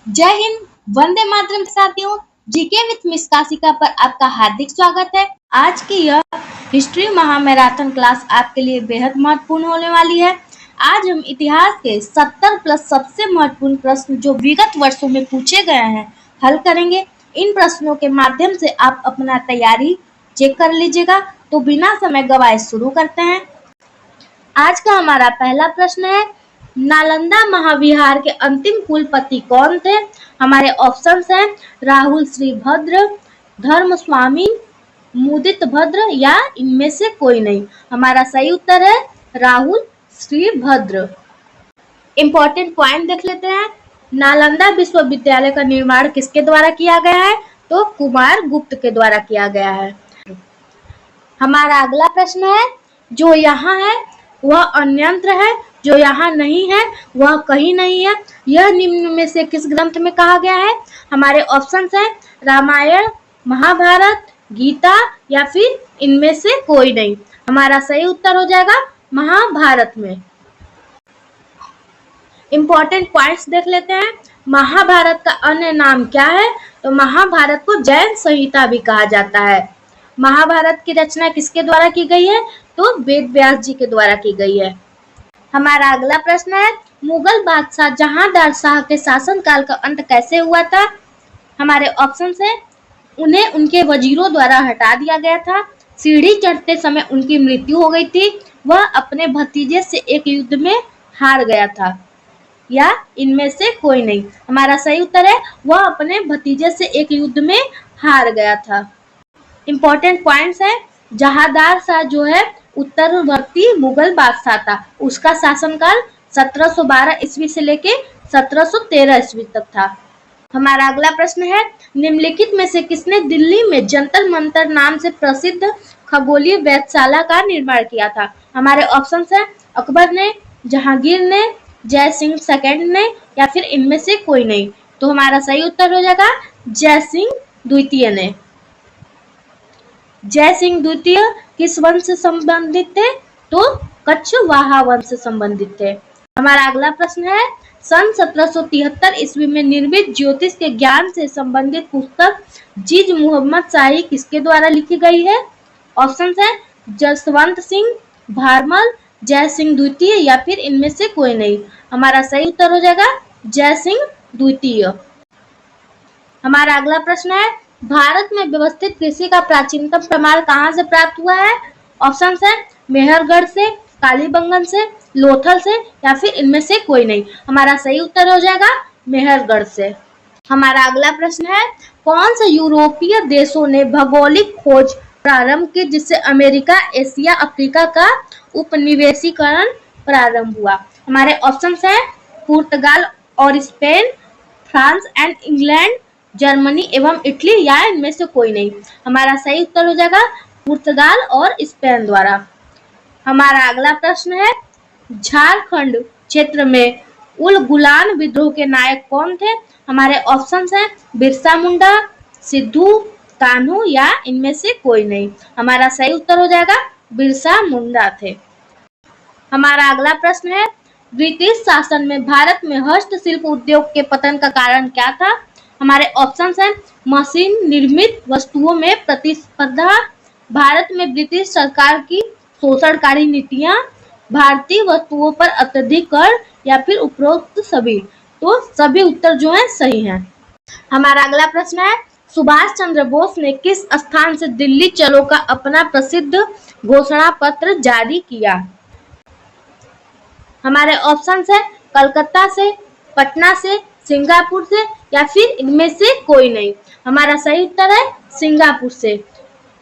जय हिंद, वंदे मातरम साथियों। GK with miss Kashika पर आपका हार्दिक स्वागत है। आज की यह हिस्ट्री महामैराथन क्लास आपके लिए बेहद महत्वपूर्ण होने वाली है। आज हम इतिहास के 70 प्लस सबसे महत्वपूर्ण प्रश्न जो विगत वर्षों में पूछे गए हैं हल करेंगे। इन प्रश्नों के माध्यम से आप अपना तैयारी चेक कर लीजिएगा। तो बिना समय गवाए शुरू करते हैं। आज का हमारा पहला प्रश्न है, नालंदा महाविहार के अंतिम कुलपति कौन थे? हमारे ऑप्शंस हैं राहुल श्रीभद्र, धर्मस्वामी, मुदित भद्र या इनमें से कोई नहीं। हमारा सही उत्तर है राहुल श्रीभद्र। इंपॉर्टेंट पॉइंट देख लेते हैं। नालंदा विश्वविद्यालय का निर्माण किसके द्वारा किया गया है? तो कुमार गुप्त के द्वारा किया गया है। हमारा अगला प्रश्न है, जो यहाँ है वह अन्यंत्र है, जो यहाँ नहीं है वह कहीं नहीं है। यह निम्न में से किस ग्रंथ में कहा गया है? हमारे ऑप्शंस हैं रामायण, महाभारत, गीता या फिर इनमें से कोई नहीं। हमारा सही उत्तर हो जाएगा महाभारत में। इंपॉर्टेंट पॉइंट्स देख लेते हैं। महाभारत का अन्य नाम क्या है? तो महाभारत को जैन संहिता भी कहा जाता है। महाभारत की रचना किसके द्वारा की गई है? तो वेद व्यास जी के द्वारा की गई है। हमारा अगला प्रश्न है, मुगल बादशाह जहांदार शाह के शासनकाल का अंत कैसे हुआ था? हमारे ऑप्शन है उन्हें उनके वजीरों द्वारा हटा दिया गया था, सीढ़ी चढ़ते समय उनकी मृत्यु हो गई थी, वह अपने भतीजे से एक युद्ध में हार गया था या इनमें से कोई नहीं। हमारा सही उत्तर है वह अपने भतीजे से एक युद्ध में हार गया था। इंपॉर्टेंट पॉइंट्स है, जहांदार शाह जो है उत्तरवर्ती मुगल बादशाह था। उसका शासनकाल 1712 ईस्वी से लेके 1713 ईस्वी तक था। हमारा अगला प्रश्न है, निम्नलिखित में से किसने दिल्ली में जंतर मंतर नाम से प्रसिद्ध खगोलीय वेधशाला का निर्माण किया था? हमारे ऑप्शन है अकबर ने, जहांगीर ने, जय सिंह सेकंड ने या फिर इनमें से कोई नहीं। तो हमारा सही उत्तर हो जाएगा जय सिंह द्वितीय ने। जय सिंह द्वितीय किस वंश से संबंधित थे? तो कछवाहा वंश से संबंधित थे। हमारा अगला प्रश्न है, सन 1773 ईस्वी में निर्मित ज्योतिष के ज्ञान से संबंधित पुस्तक जीज मोहम्मद शाही किसके द्वारा लिखी गई है? ऑप्शन है जसवंत सिंह भारमल, जय सिंह द्वितीय या फिर इनमें से कोई नहीं। हमारा सही उत्तर हो जाएगा जय सिंह द्वितीय। हमारा अगला प्रश्न है, भारत में व्यवस्थित कृषि का प्राचीनतम प्रमाण कहाँ से प्राप्त हुआ है? ऑप्शन है मेहरगढ़ से, कालीबंगन से, लोथल से या फिर इनमें से कोई नहीं। हमारा सही उत्तर हो जाएगा मेहरगढ़ से। हमारा अगला प्रश्न है, कौन से यूरोपीय देशों ने भौगोलिक खोज प्रारंभ की जिससे अमेरिका, एशिया, अफ्रीका का उपनिवेशीकरण प्रारंभ हुआ? हमारे ऑप्शन है पुर्तगाल और Spain, France and England, Germany एवं इटली या इनमें से कोई नहीं। हमारा सही उत्तर हो जाएगा पुर्तगाल और स्पेन द्वारा। हमारा अगला प्रश्न है, झारखंड क्षेत्र में उल गुलान विद्रोह के नायक कौन थे? हमारे ऑप्शंस हैं बिरसा मुंडा, सिद्धू, कान्हू या इनमें से कोई नहीं। हमारा सही उत्तर हो जाएगा बिरसा मुंडा थे। हमारा अगला प्रश्न है, ब्रिटिश शासन में भारत में हस्तशिल्प उद्योग के पतन का कारण क्या था? हमारे ऑप्शंस हैं मशीन निर्मित वस्तुओं में प्रतिस्पर्धा, भारत में ब्रिटिश सरकार की शोषणकारी नीतियां, भारतीय वस्तुओं पर अत्यधिक कर या फिर उपरोक्त सभी। तो सभी उत्तर जो है सही हैं। हमारा अगला प्रश्न है, सुभाष चंद्र बोस ने किस स्थान से दिल्ली चलो का अपना प्रसिद्ध घोषणा पत्र जारी किया? हमारे ऑप्शंस है कलकत्ता से, पटना से, सिंगापुर से या फिर इनमें से कोई नहीं। हमारा सही उत्तर है सिंगापुर से।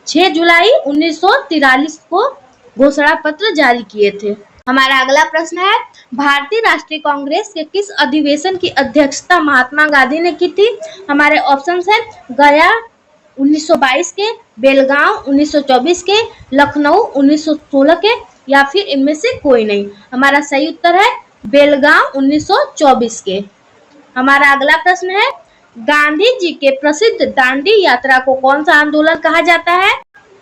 6 जुलाई 1943 को घोषणा पत्र जारी किए थे। हमारा अगला प्रश्न है, भारतीय राष्ट्रीय कांग्रेस के किस अधिवेशन की अध्यक्षता महात्मा गांधी ने की थी? हमारे ऑप्शंस है गया 1922 के, बेलगांव 1924 के, लखनऊ 1916 के या फिर इनमें से कोई नहीं। हमारा सही उत्तर है बेलगांव 1924 के। हमारा अगला प्रश्न है, गांधी जी के प्रसिद्ध दांडी यात्रा को कौन सा आंदोलन कहा जाता है?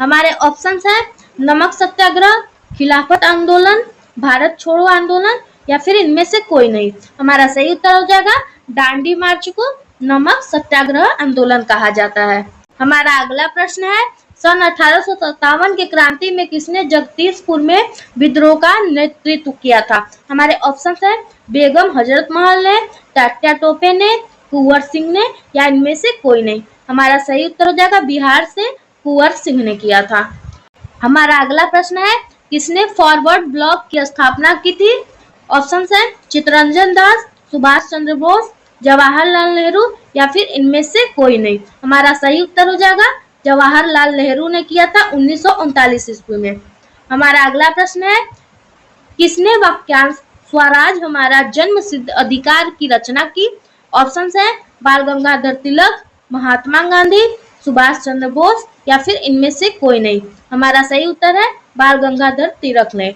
हमारे ऑप्शंस है नमक सत्याग्रह, खिलाफत आंदोलन, भारत छोड़ो आंदोलन या फिर इनमें से कोई नहीं। हमारा सही उत्तर हो जाएगा दांडी मार्च को नमक सत्याग्रह आंदोलन कहा जाता है। हमारा अगला प्रश्न है, सन 1857 की क्रांति में किसने जगदीशपुर में विद्रोह का नेतृत्व किया था? हमारे ऑप्शन है बेगम हजरत महल ने, तात्या टोपे ने, कुंवर सिंह ने या इनमें से कोई नहीं। हमारा सही उत्तर हो जाएगा बिहार से कुंवर सिंह ने किया था। हमारा अगला प्रश्न है, किसने फॉरवर्ड ब्लॉक की स्थापना की थी? ऑप्शन है चित्तरंजन दास, सुभाष चंद्र बोस, जवाहरलाल नेहरू या फिर इनमें से कोई नहीं। हमारा सही उत्तर हो जाएगा जवाहरलाल नेहरू ने किया था 1939 ईस्वी में। हमारा अगला प्रश्न है, किसने वाक्यांश स्वराज हमारा जन्म सिद्ध अधिकार की रचना की? ऑप्शन है बाल गंगाधर तिलक, महात्मा गांधी, सुभाष चंद्र बोस या फिर इनमें से कोई नहीं। हमारा सही उत्तर है बाल गंगाधर तिलक ने।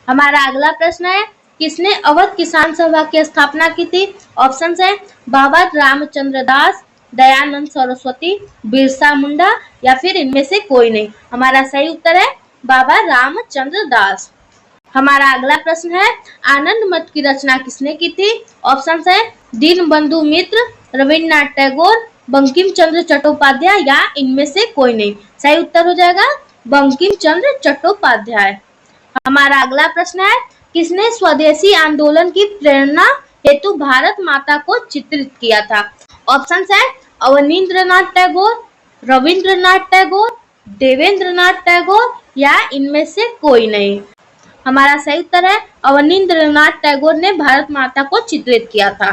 हमारा अगला प्रश्न है, किसने अवध किसान सभा की स्थापना की थी? ऑप्शन है बाबा रामचंद्र दास, दयानंद सरस्वती, बिरसा मुंडा या फिर इनमें से कोई नहीं। हमारा सही उत्तर है बाबा रामचंद्र दास। हमारा अगला प्रश्न है, आनंद मठ की रचना किसने की थी? ऑप्शन है दीनबंधु मित्र, रविन्द्रनाथ टैगोर, बंकिम चंद्र चट्टोपाध्याय या इनमें से कोई नहीं। सही उत्तर हो जाएगा बंकिम चंद्र चट्टोपाध्याय। हमारा अगला प्रश्न है, किसने स्वदेशी आंदोलन की प्रेरणा हेतु भारत माता को चित्रित किया था? ऑप्शन है अवनींद्रनाथ टैगोर, रविंद्रनाथ टैगोर, देवेंद्रनाथ टैगोर या इनमें से कोई नहीं। हमारा सही उत्तर है अवनींद्रनाथ टैगोर ने भारत माता को चित्रित किया था।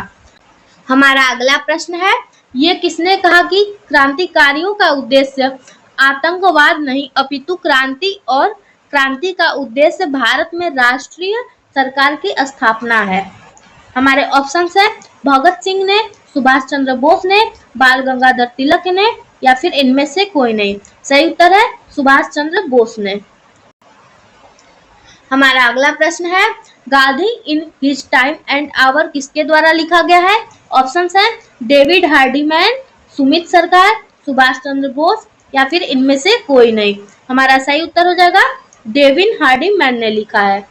हमारा अगला प्रश्न है, ये किसने कहा कि क्रांतिकारियों का उद्देश्य आतंकवाद नहीं अपितु क्रांति और क्रांति का उद्देश्य भारत में राष्ट्रीय सरकार की स्थापना है? हमारे ऑप्शन है भगत सिंह ने, सुभाष चंद्र बोस ने, बाल गंगाधर तिलक ने या फिर इनमें से कोई नहीं। सही उत्तर है सुभाष चंद्र बोस ने। हमारा अगला प्रश्न है, Gandhi in his time and our किसके द्वारा लिखा गया है? ऑप्शन है डेविड हार्डीमैन, सुमित सरकार, सुभाष चंद्र बोस या फिर इनमें से कोई नहीं। हमारा सही उत्तर हो जाएगा डेविड हार्डीमैन ने लिखा है।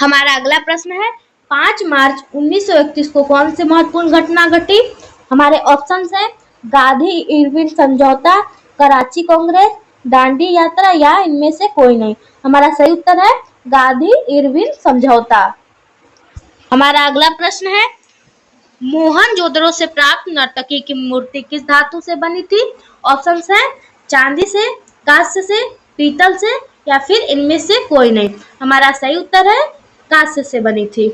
हमारा अगला प्रश्न है, 5 मार्च 1931 को कौन सी महत्वपूर्ण घटना घटी? हमारे ऑप्शन है गांधी इरविन समझौता, कराची कांग्रेस, दांडी यात्रा या इनमें से कोई नहीं। हमारा सही उत्तर है गांधी इरविन समझौता। हमारा अगला प्रश्न है, मोहनजोदड़ो से प्राप्त नर्तकी की मूर्ति किस धातु से बनी थी? ऑप्शन है चांदी से, कांस्य से, पीतल से या फिर इनमें से कोई नहीं। हमारा सही उत्तर है कांस्य से बनी थी।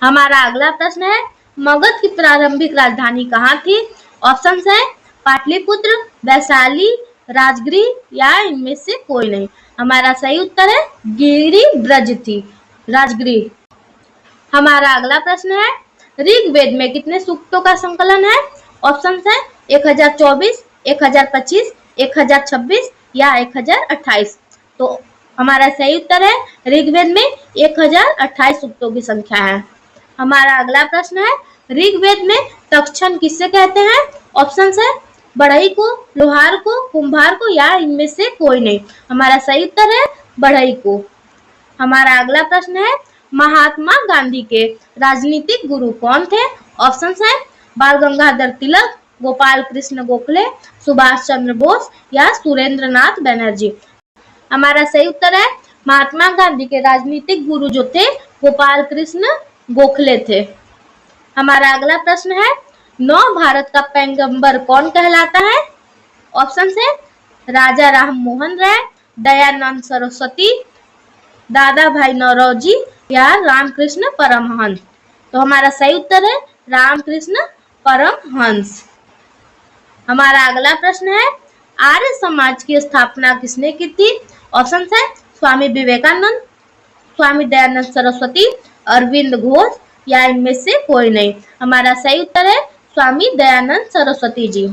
हमारा अगला प्रश्न है, मगध की प्रारंभिक राजधानी कहाँ थी? ऑप्शन है पाटलिपुत्र, वैशाली, राजगृह या इनमें से कोई नहीं। हमारा सही उत्तर है गिरिडीह ब्रज थी, राजगृह। हमारा अगला प्रश्न है, ऋग्वेद में कितने सूक्तों का संकलन है? ऑप्शन है 1024, 1025, 1026 या 1028। तो हमारा सही उत्तर है ऋग्वेद में 1028 सूक्तों की संख्या है। हमारा अगला प्रश्न है, ऋग्वेद में तक्षण किससे कहते हैं? ऑप्शन है बढ़ई को, लोहार को, कुंभार को या इनमें से कोई नहीं। हमारा सही उत्तर है बढ़ई को। हमारा अगला प्रश्न है, महात्मा गांधी के राजनीतिक गुरु कौन थे? ऑप्शन है बाल गंगाधर तिलक, गोपाल कृष्ण गोखले, सुभाष चंद्र बोस या सुरेंद्र नाथ बनर्जी। हमारा सही उत्तर है महात्मा गांधी के राजनीतिक गुरु जो थे गोपाल कृष्ण गोखले थे। हमारा अगला प्रश्न है, नव भारत का पैगंबर कौन कहलाता है? ऑप्शन है राजा राम मोहन राय, दयानंद सरस्वती, दादा भाई नौरोजी या रामकृष्ण परमहंस। तो हमारा सही उत्तर है रामकृष्ण परमहंस। हमारा अगला प्रश्न है, आर्य समाज की स्थापना किसने की थी? ऑप्शन है स्वामी विवेकानंद, स्वामी दयानंद सरस्वती, अरविंद घोष या इनमें से कोई नहीं। हमारा सही उत्तर है स्वामी दयानंद सरस्वती जी।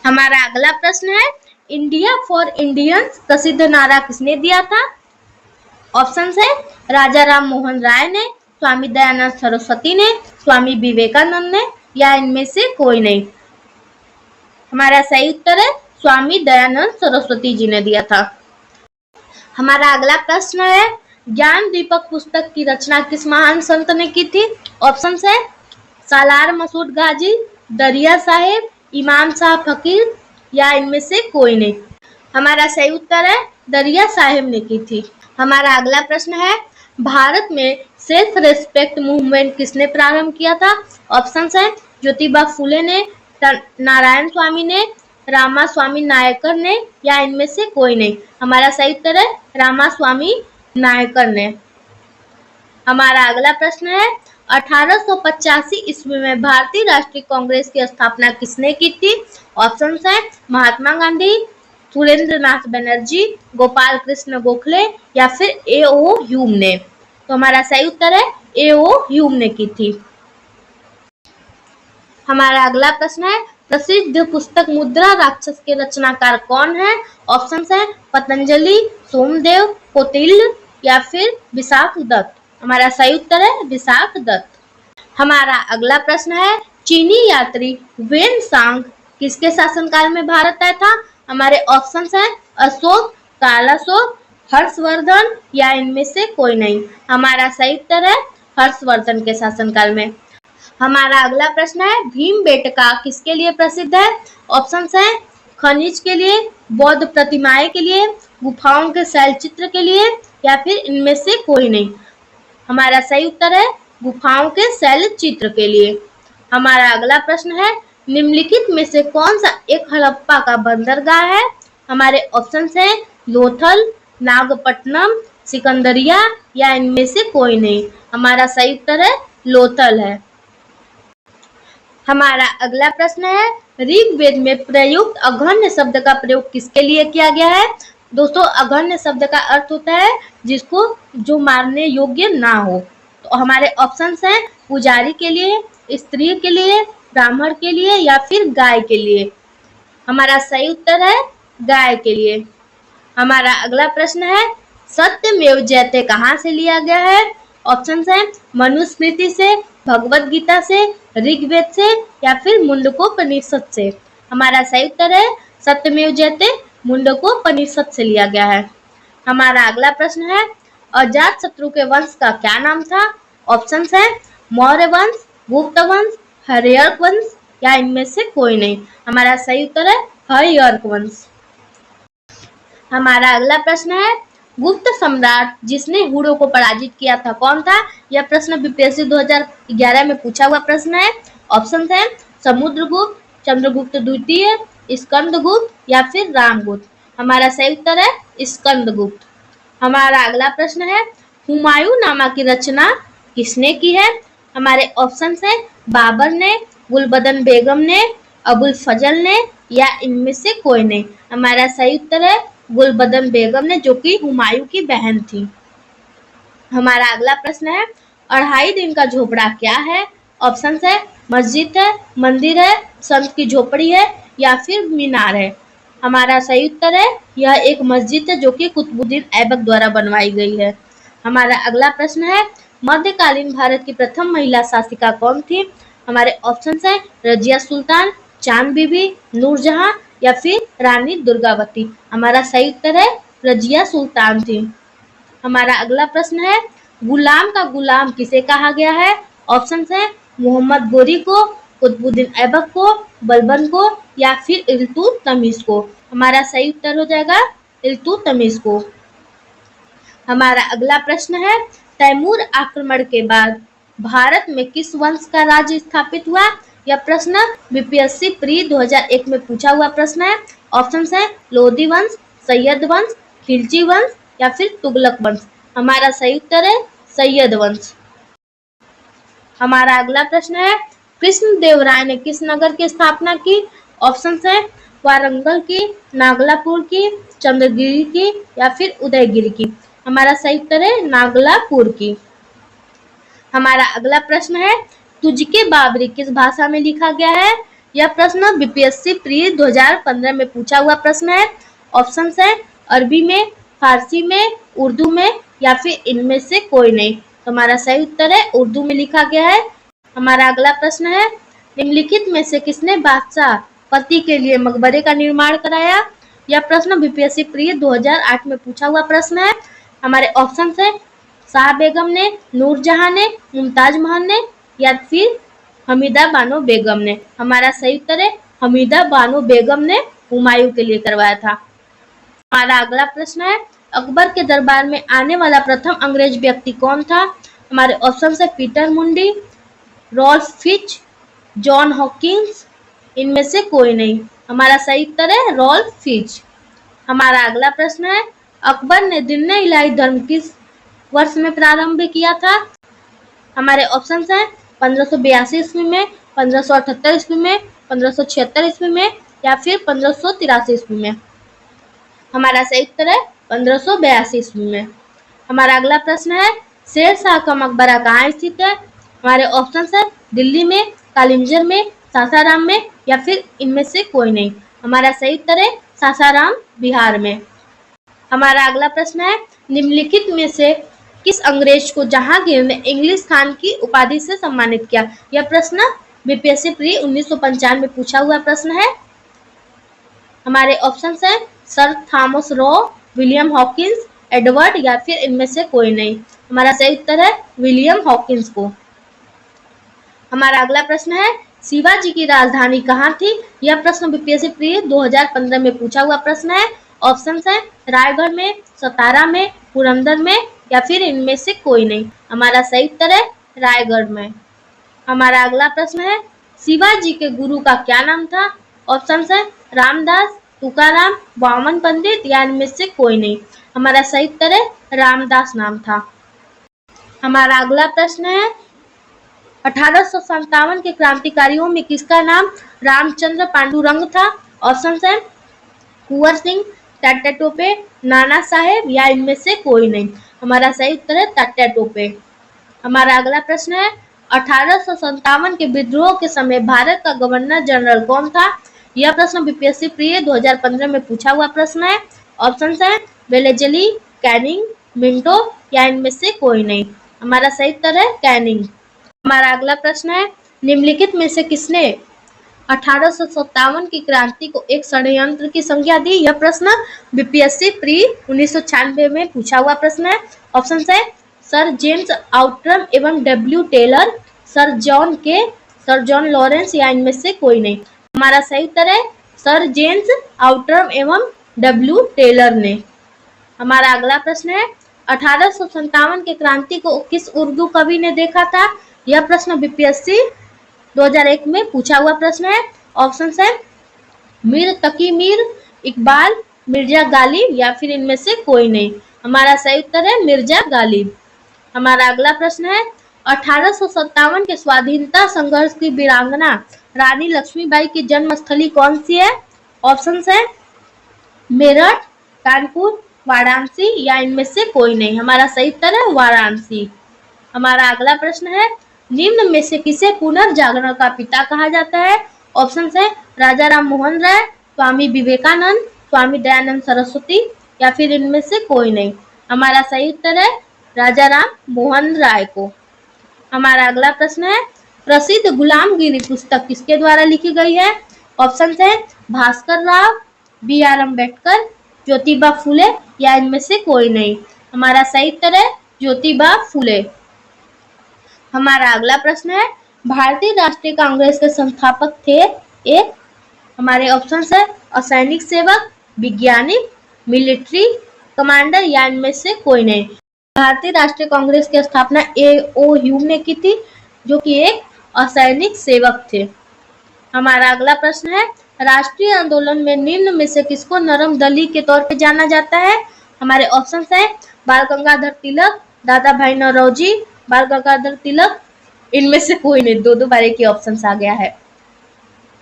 हमारा अगला प्रश्न है, इंडिया फॉर इंडियंस प्रसिद्ध नारा किसने दिया था? ऑप्शन है राजा राम मोहन राय ने, स्वामी दयानंद सरस्वती ने, स्वामी विवेकानंद ने या इनमें से कोई नहीं। हमारा सही उत्तर है स्वामी दयानंद सरस्वती जी ने दिया था। हमारा अगला प्रश्न है, ज्ञान दीपक पुस्तक की रचना किस महान संत ने की थी? ऑप्शन है सालार मसूद गाजी, दरिया साहेब, इमाम साहब फकीर या इनमें से कोई नहीं। हमारा सही उत्तर है दरिया साहेब ने की थी। हमारा अगला प्रश्न है भारत में सेल्फ रेस्पेक्ट मूवमेंट किसने प्रारंभ किया था? ऑप्शन है ज्योतिबा फूले ने, नारायण स्वामी ने, रामा स्वामी नायकर ने या इनमें से कोई नहीं। हमारा सही उत्तर है रामा स्वामी नायकर ने। हमारा अगला प्रश्न है 1885 ईस्वी में भारतीय राष्ट्रीय कांग्रेस की स्थापना किसने की थी? ऑप्शन है महात्मा गांधी, सुरेंद्र नाथ बनर्जी, गोपाल कृष्ण गोखले या फिर ए.ओ. ह्यूम ने। तो हमारा सही उत्तर है ए.ओ. ह्यूम ने की थी। हमारा अगला प्रश्न है प्रसिद्ध पुस्तक मुद्रा राक्षस के रचनाकार कौन है? ऑप्शन है पतंजलि, सोमदेव, कौटिल्य या फिर विशाख दत्त। हमारा सही उत्तर है विशाख दत्त। हमारा अगला प्रश्न है चीनी यात्री वेन सांग किसके शासनकाल में भारत आया था? हमारे ऑप्शन है अशोक, कालाशोक, हर्षवर्धन या इनमें से कोई नहीं। हमारा सही उत्तर है हर्षवर्धन के शासनकाल में। हमारा अगला प्रश्न है भीमबेटका किसके लिए प्रसिद्ध है? ऑप्शन है खनिज के लिए, बौद्ध प्रतिमाएं के लिए, गुफाओं के शैल चित्र के लिए या फिर इनमें से कोई नहीं। हमारा सही उत्तर है गुफाओं के शैल चित्र के लिए। हमारा अगला प्रश्न है निम्नलिखित में से कौन सा एक हड़प्पा का बंदरगाह है? हमारे ऑप्शन है लोथल, नागपट्टनम, सिकंदरिया या इनमें से कोई नहीं। हमारा सही उत्तर है लोथल है। हमारा अगला प्रश्न है ऋग्वेद में प्रयुक्त अघन्य शब्द का प्रयोग किसके लिए किया गया है? दोस्तों अघन्य शब्द का अर्थ होता है जिसको जो मारने योग्य ना हो। तो हमारे ऑप्शन हैं पुजारी के लिए, स्त्री के लिए, ब्राह्मण के लिए या फिर गाय के लिए। हमारा सही उत्तर है गाय के लिए। हमारा अगला प्रश्न है सत्यमेव जयते कहाँ से लिया गया है? ऑप्शन है मनुस्मृति से, भगवत गीता से, ऋग्वेद से या फिर मुंडकोपनिषद से। हमारा सही उत्तर है सत्यमेव जयते मुंडकोपनिषद से लिया गया है। हमारा अगला प्रश्न है अजात शत्रु के वंश का क्या नाम था? ऑप्शन है मौर्य वंश, गुप्त वंश, हर्यक वंश या इनमें से कोई नहीं। हमारा सही उत्तर है हर्यक वंश। हमारा अगला प्रश्न है गुप्त सम्राट जिसने हुरों को पराजित किया था कौन था? यह प्रश्न बीपीएससी 2011 में पूछा हुआ प्रश्न है। ऑप्शन है समुद्रगुप्त, चंद्रगुप्त द्वितीय, स्कंदगुप्त या फिर रामगुप्त। हमारा सही उत्तर है स्कंदगुप्त। हमारा अगला प्रश्न है हुमायूं नामा की रचना किसने की है? हमारे ऑप्शन है बाबर ने, गुलबदन बेगम ने, अबुल फजल ने या इनमें से कोई नहीं। हमारा सही उत्तर है गुलबदन बेगम ने जो कि हुमायूं की बहन थी। हमारा अगला प्रश्न है 2.5 दिन का झोपड़ा क्या है? ऑप्शन है मस्जिद है, मंदिर है, संत की झोपड़ी है या फिर मीनार है। हमारा सही उत्तर है यह एक मस्जिद है जो कि कुतुबुद्दीन ऐबक द्वारा बनवाई गई है। हमारा अगला प्रश्न है मध्यकालीन भारत की प्रथम महिला शासिका कौन थी? हमारे ऑप्शन है रजिया सुल्तान, चांद बीबी, नूरजहां या फिर रानी दुर्गावती। हमारा सही उत्तर है रजिया सुल्तान थी। हमारा अगला प्रश्न है गुलाम का गुलाम किसे कहा गया है? ऑप्शन है मोहम्मद गोरी को, कुतुबुद्दीन ऐबक को, बलबन को या फिर इल्तुतमिश को। हमारा सही उत्तर हो जाएगा इल्तुतमिश को। हमारा अगला प्रश्न है तैमूर आक्रमण के बाद भारत में किस वंश का राज्य स्थापित हुआ? यह प्रश्न बीपीएससी प्री 2001 में पूछा हुआ प्रश्न है। ऑप्शन है लोधी वंश, सैयद वंश, खिलजी वंश या फिर तुगलक वंश। हमारा सही उत्तर है सैयद वंश। हमारा अगला प्रश्न है कृष्णदेवराय ने किस नगर की स्थापना की? ऑप्शन है वारंगल की, नागलापुर की, चंद्रगिरी की या फिर उदयगिरी की। हमारा सही उत्तर है नागलापुर की। हमारा अगला प्रश्न है तुझके बाबरी किस भाषा में लिखा गया है? यह प्रश्न बीपीएससी प्री 2015 में पूछा हुआ प्रश्न है। ऑप्शन है अरबी में, फारसी में, उर्दू में या फिर इनमें से कोई नहीं। तो हमारा सही उत्तर है उर्दू में लिखा गया है। हमारा अगला प्रश्न है निम्नलिखित में से किसने बादशाह पति के लिए मकबरे का निर्माण कराया? यह प्रश्न बीपीएससी प्री 2008 में पूछा हुआ प्रश्न है। हमारे ऑप्शन है शाह बेगम ने, नूरजहां ने, मुमताज महल ने या फिर हमीदा बानो बेगम ने? हमारा सही उत्तर है हमीदा बानो बेगम ने हुमायूं के लिए करवाया था। हमारा अगला प्रश्न है अकबर के दरबार में आने वाला प्रथम अंग्रेज व्यक्ति कौन था? हमारे ऑप्शन है पीटर मुंडी, रॉल्फ फिच, जॉन हॉकिंस, इनमें से कोई नहीं। हमारा सही उत्तर है रॉल्फ फिच। हमारा अगला प्रश्न है अकबर ने दिन्ने इलाही धर्म किस वर्ष में प्रारंभ किया था? हमारे ऑप्शन हैं 1582 ईस्वी में, 1578 ईस्वी में, 1576 ईस्वी में या फिर 1583 ईस्वी में। हमारा सही उत्तर है 1582 ईस्वी में। हमारा अगला प्रश्न है शेर शाह का मकबरा कहाँ स्थित है? हमारे ऑप्शन है दिल्ली में, कालिंजर में, सासाराम में या फिर इनमें से कोई नहीं। हमारा सही उत्तर है सासाराम, बिहार में। हमारा अगला प्रश्न है निम्नलिखित में से किस अंग्रेज को जहांगीर ने इंग्लिश खान की उपाधि से सम्मानित किया? यह प्रश्न बीपीएससी प्री 1995 में पूछा हुआ प्रश्न है। हमारे ऑप्शन है sir Thomas raw, William Hawkins, Edward या फिर इनमें से कोई नहीं। हमारा सही उत्तर है विलियम हॉकिंस को। हमारा अगला प्रश्न है शिवाजी की राजधानी कहाँ थी? यह प्रश्न बीपीएससी प्री 2015 में पूछा हुआ प्रश्न है। ऑप्शन है रायगढ़ में, सतारा में, पुरंदर में या फिर इनमें से कोई नहीं। हमारा सही उत्तर है रायगढ़ में। हमारा अगला प्रश्न है शिवाजी के गुरु का क्या नाम था? ऑप्शन है रामदास, तुकाराम, वामन पंडित या इनमें से कोई नहीं। हमारा सही उत्तर है रामदास नाम था। हमारा अगला प्रश्न है 1857 के क्रांतिकारियों में किसका नाम रामचंद्र पांडुरंग था? ऑप्शन है कुंवर सिंह, तात्या टोपे, नाना साहेब या इनमें से कोई नहीं। हमारा सही उत्तर है तात्या टोपे। हमारा अगला प्रश्न है 1857 के विद्रोह के समय भारत का गवर्नर जनरल कौन था? यह प्रश्न बीपीएससी प्री 2015 में पूछा हुआ प्रश्न है। ऑप्शन है वेलेजली, कैनिंग, मिंटो या इनमें से कोई नहीं। हमारा सही उत्तर है कैनिंग। हमारा अगला प्रश्न है निम्नलिखित में से किसने 1857 की क्रांति को एक षड्यंत्र की संज्ञा दी? यह प्रश्न बीपीएससी प्री 1996 में पूछा हुआ प्रश्न है। ऑप्शन है सर जेम्स आउट्रम एवं W Taylor, Sir John Lawrence या इनमें से कोई नहीं। हमारा सही उत्तर है सर जेम्स आउट्रम एवं डब्ल्यू टेलर ने। हमारा अगला प्रश्न है 1857 के क्रांति को किस उर्दू कवि ने देखा था? यह प्रश्न बीपीएससी 2001 में पूछा हुआ प्रश्न है। ऑप्शन है मीर तकी मीर, इकबाल, मिर्जा गालिब या फिर इनमें से कोई नहीं। हमारा सही उत्तर है मिर्जा गालिब। हमारा अगला प्रश्न है 1857 के स्वाधीनता संघर्ष की वीरांगना रानी लक्ष्मीबाई की जन्मस्थली कौन सी है? ऑप्शन है मेरठ, कानपुर, वाराणसी या इनमें से कोई नहीं। हमारा सही उत्तर है वाराणसी। हमारा अगला प्रश्न है निम्न में से किसे पुनर्जागरण का पिता कहा जाता है? ऑप्शन है राजा राम मोहन राय, स्वामी विवेकानंद, स्वामी दयानंद सरस्वती या फिर इनमें से कोई नहीं। हमारा सही उत्तर है राजा राम मोहन राय को। हमारा अगला प्रश्न है प्रसिद्ध गुलामगिरी पुस्तक किसके द्वारा लिखी गई है? ऑप्शन है भास्कर राव, बी.आर. अम्बेडकर, ज्योतिबा फुले या इनमें से कोई नहीं। हमारा सही उत्तर है ज्योतिबा फुले। हमारा अगला प्रश्न है भारतीय राष्ट्रीय कांग्रेस के संस्थापक थे? एक हमारे ऑप्शन है असैनिक सेवक, वैज्ञानिक, मिलिट्री कमांडर या इनमें से कोई नहीं। भारतीय राष्ट्रीय कांग्रेस की स्थापना ए.ओ. ह्यूम ने की थी जो कि एक असैनिक सेवक थे। हमारा अगला प्रश्न है राष्ट्रीय आंदोलन में निम्न में से किसको नरम दली के तौर पे जाना जाता है? हमारे ऑप्शन है बाल गंगाधर तिलक, दादा भाई नौरोजी, बाल गंगाधर तिलक, इनमें से कोई नहीं। दो बार एक ही ऑप्शन आ गया है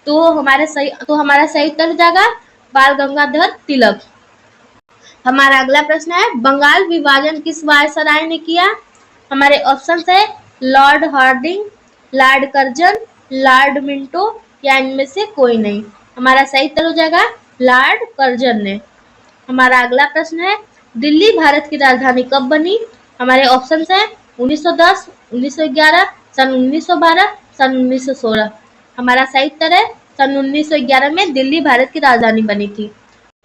तो हमारा सही उत्तर जाएगा बाल गंगाधर तिलक। हमारा अगला प्रश्न है बंगाल विभाजन किस वायसराय ने किया? हमारे ऑप्शन है Lord Hardinge, Lord Curzon, Lord Minto या इनमें से कोई नहीं। हमारा सही उत्तर हो जाएगा लॉर्ड कर्जन ने। हमारा अगला प्रश्न है दिल्ली भारत की राजधानी कब बनी? हमारे ऑप्शन है 1910, 1911, सन 1912, सन 1916। हमारा सही उत्तर है सन 1911 में दिल्ली भारत की राजधानी बनी थी।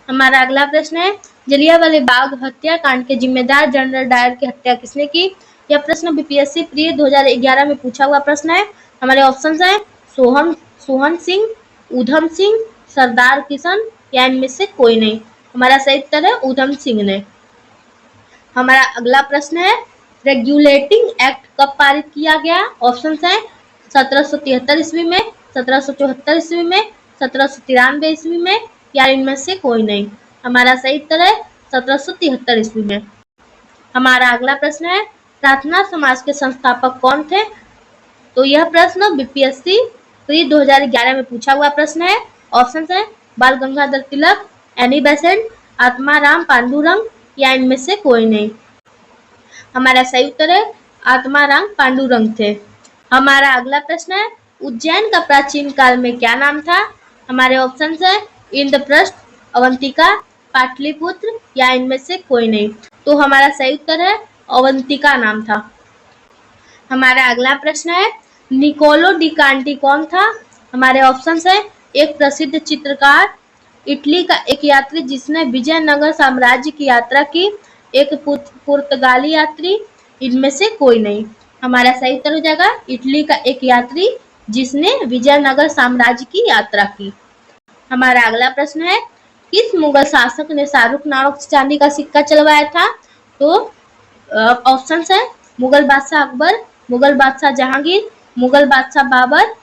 हमारा अगला प्रश्न है जलियांवाला बाग हत्याकांड के जिम्मेदार जनरल डायर की हत्या किसने की? यह प्रश्न बीपीएससी प्री 2011 में पूछा हुआ प्रश्न है। हमारे ऑप्शंस हैं सोहन सिंह, ऊधम सिंह, सरदार किशन या इनमें से कोई नहीं। हमारा सही उत्तर है ऊधम सिंह ने। हमारा अगला प्रश्न है रेगुलेटिंग एक्ट कब पारित किया गया? ऑप्शंस हैं 1773 ईस्वी में, 1774 ईस्वी में, 1793 ईस्वी में या इनमें से कोई नहीं। हमारा सही उत्तर है 1773 ईस्वी में। हमारा अगला प्रश्न है प्रार्थना समाज के संस्थापक कौन थे? तो यह प्रश्न बीपीएससी प्री 2011 में पूछा हुआ प्रश्न है। ऑप्शंस हैं बाल गंगाधर तिलक, एनी बेसेंट, आत्माराम पांडुरंग या इनमें से कोई नहीं। हमारा सही उत्तर है आत्माराम पांडुरंग थे। हमारा अगला प्रश्न है उज्जैन का प्राचीन काल में क्या नाम था? हमारे ऑप्शंस है इंद्रप्रस्थ, अवंतिका, पाटलिपुत्र या इनमें से कोई नहीं। तो हमारा सही उत्तर है अवंतिका नाम था। हमारा अगला प्रश्न है निकोलो डी कांटी कौन था? हमारे ऑप्शंस है एक प्रसिद्ध चित्रकार, इटली का एक यात्री जिसने विजयनगर साम्राज्य की यात्रा की, एक पुर्तगाली यात्री, इनमें से कोई नहीं। हमारा सही उत्तर हो जाएगा इटली का एक यात्री जिसने विजयनगर साम्राज्य की यात्रा की। हमारा अगला प्रश्न है किस मुगल शासक ने शाहरुख नामक चांदी का सिक्का चलवाया था? तो ऑप्शंस है मुगल बादशाह अकबर, मुगल बादशाह जहांगीर, मुगल बादशाह बाबर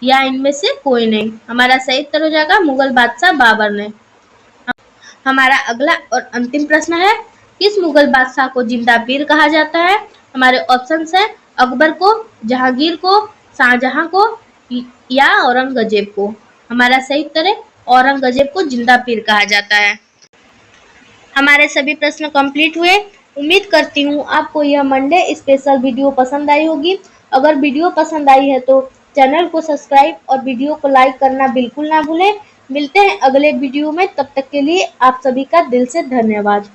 या इनमें से कोई नहीं। हमारा सही उत्तर हो जाएगा मुगल बादशाह बाबर ने। हमारा अगला और अंतिम प्रश्न है किस मुगल बादशाह को जिंदा पीर कहा जाता है? हमारे ऑप्शंस है अकबर को, जहांगीर को, शाहजहां को या औरंगजेब को। हमारा सही उत्तर है औरंगजेब को जिंदा पीर कहा जाता है। हमारे सभी प्रश्न कंप्लीट हुए। उम्मीद करती हूँ आपको यह मंडे स्पेशल वीडियो पसंद आई होगी। अगर वीडियो पसंद आई है तो चैनल को सब्सक्राइब और वीडियो को लाइक करना बिल्कुल ना भूलें। मिलते हैं अगले वीडियो में, तब तक के लिए आप सभी का दिल से धन्यवाद।